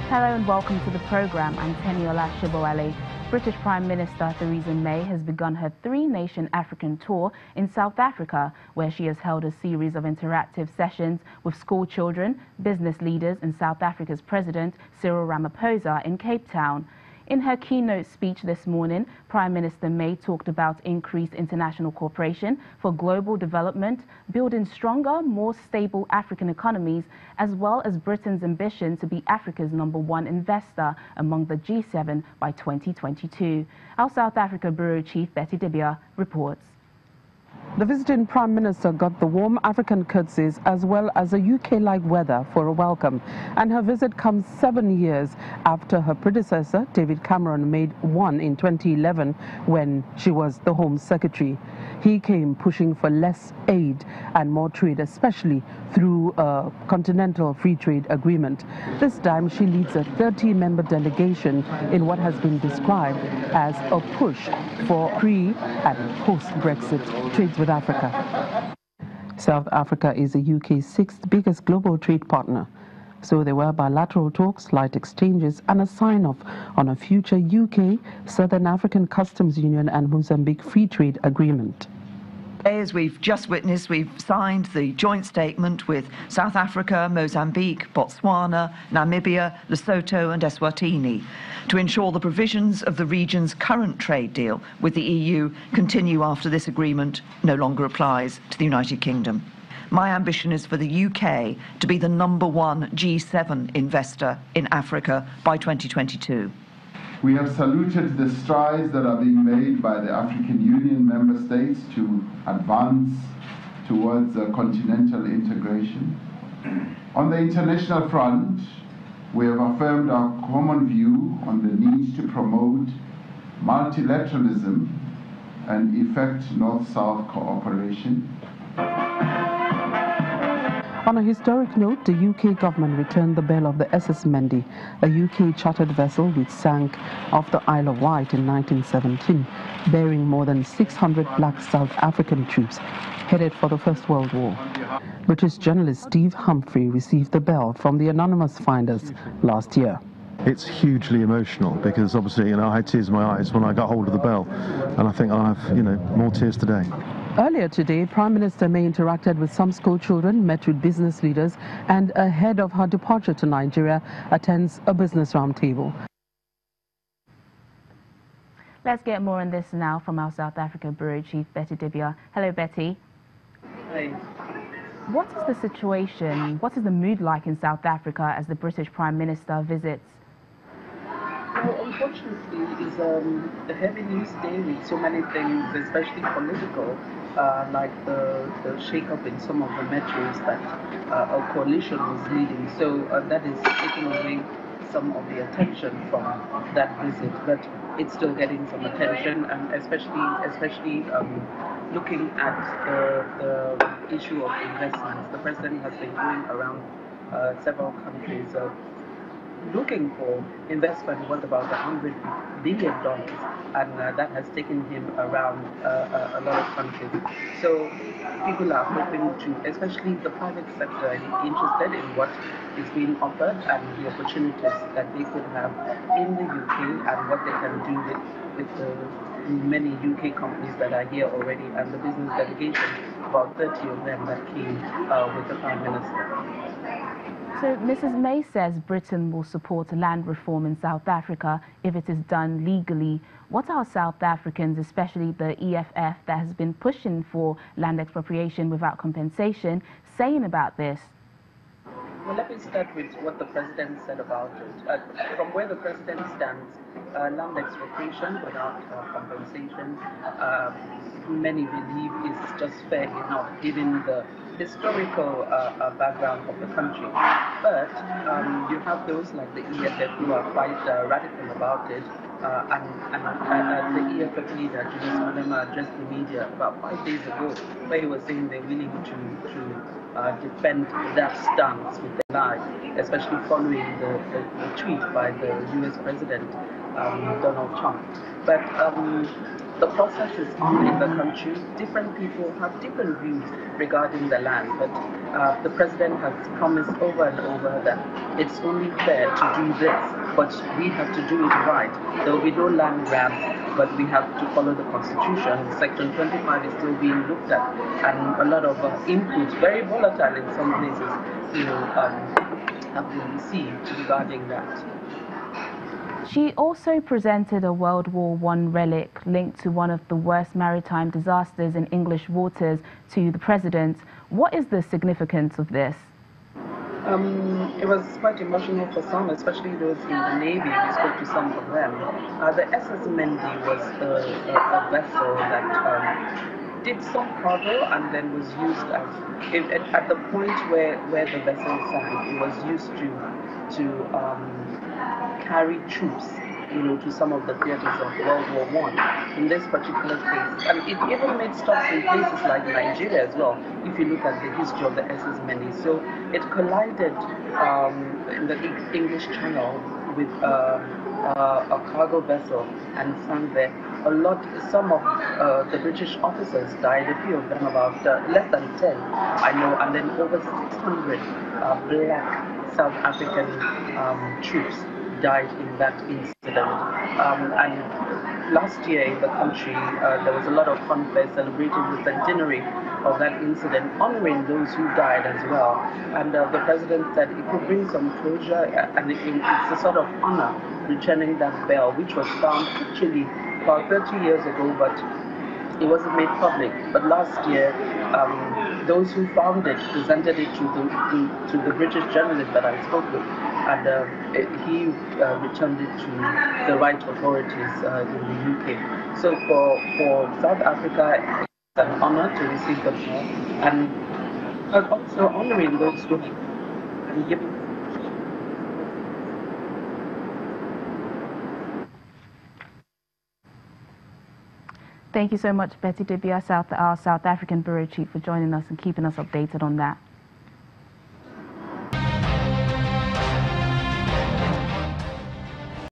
Hello and welcome to the programme. I'm Teniola Shibowale. British Prime Minister Theresa May has begun her three-nation African tour in South Africa, where she has held a series of interactive sessions with school children, business leaders and South Africa's President Cyril Ramaphosa in Cape Town. In her keynote speech this morning, Prime Minister May talked about increased international cooperation for global development, building stronger, more stable African economies, as well as Britain's ambition to be Africa's #1 investor among the G7 by 2022. Our South Africa Bureau Chief Betty Dibia reports. The visiting Prime Minister got the warm African curtsies as well as a UK-like weather for a welcome. And her visit comes 7 years after her predecessor, David Cameron, made one in 2011 when she was the Home Secretary. He came pushing for less aid and more trade, especially through a continental free trade agreement. This time she leads a 30-member delegation in what has been described as a push for pre- and post-Brexit trades with Africa. South Africa is the UK's sixth biggest global trade partner. So there were bilateral talks, light exchanges and a sign-off on a future UK, Southern African Customs Union and Mozambique Free Trade Agreement. As we've just witnessed, we've signed the joint statement with South Africa, Mozambique, Botswana, Namibia, Lesotho and Eswatini to ensure the provisions of the region's current trade deal with the EU continue after this agreement no longer applies to the United Kingdom. My ambition is for the UK to be the #1 G7 investor in Africa by 2022. We have saluted the strides that are being made by the African Union member states to advance towards continental integration. On the international front, we have affirmed our common view on the need to promote multilateralism and effect North-South cooperation. On a historic note, the UK government returned the bell of the SS Mendy, a UK chartered vessel which sank off the Isle of Wight in 1917, bearing more than 600 black South African troops headed for the First World War. British journalist Steve Humphrey received the bell from the anonymous finders last year. It's hugely emotional because obviously, I had tears in my eyes when I got hold of the bell, and I think I'll have, more tears today. Earlier today, Prime Minister May interacted with some school children, met with business leaders, and ahead of her departure to Nigeria, attends a business roundtable. Let's get more on this now from our South Africa Bureau Chief, Betty Dibia. Hello, Betty. Hi. What is the situation, what is the mood like in South Africa as the British Prime Minister visits? Well, unfortunately, it's a heavy news day with so many things, especially political, like the shake-up in some of the metros that a coalition was leading. So that is taking away some of the attention from that visit, but it's still getting some attention, and especially looking at the issue of investments. The president has been going around several countries looking for investment worth about $100 billion, and that has taken him around a lot of countries. So people are hoping to, especially the private sector, interested in what is being offered and the opportunities that they could have in the UK and what they can do with the many UK companies that are here already, and the business delegation, about 30 of them that came with the Prime Minister. So Mrs. May says Britain will support land reform in South Africa if it is done legally. What are South Africans, especially the EFF that has been pushing for land expropriation without compensation, saying about this? Well, let me start with what the president said about it. From where the president stands, land expropriation without compensation, many believe is just fair enough given the historical background of the country. But you have those like the EFF who are quite radical about it, and the EFF leader, Julius Malema, addressed the media about 5 days ago, where he was saying they're willing to defend that stance with their life, especially following the tweet by the US President Donald Trump. But the process is on in the country. Different people have different views regarding the land, but the president has promised over and over that it's only fair to do this, but we have to do it right. There will be no land grabs, but we have to follow the constitution. Section 25 is still being looked at, and a lot of inputs, very volatile in some places, have been received regarding that. She also presented a World War I relic linked to one of the worst maritime disasters in English waters to the president. What is the significance of this? It was quite emotional for some, especially those in the Navy. We spoke to some of them. The SS Mendy was a vessel that did some cargo and then was used at the point where the vessel sank. It was used to carry troops, to some of the theaters of World War I in this particular case. And it even made stops in places like Nigeria as well, if you look at the history of the SS Many. So it collided in the English Channel with a cargo vessel and sank there. Some of the British officers died, a few of them, about less than 10, I know, and then over 600 black South African troops died in that incident. And last year in the country, there was a lot of funfair celebrating the centenary of that incident, honoring those who died as well. And the president said it could bring some closure, and it's a sort of honor returning that bell, which was found actually about 30 years ago, but it wasn't made public. But last year, those who found it presented it to the British journalist that I spoke with, and he returned it to the right authorities in the UK. So for South Africa, it's an honor to receive the bell, and also honoring those who have given. Thank you so much, Betty Dibia, our South African Bureau Chief, for joining us and keeping us updated on that.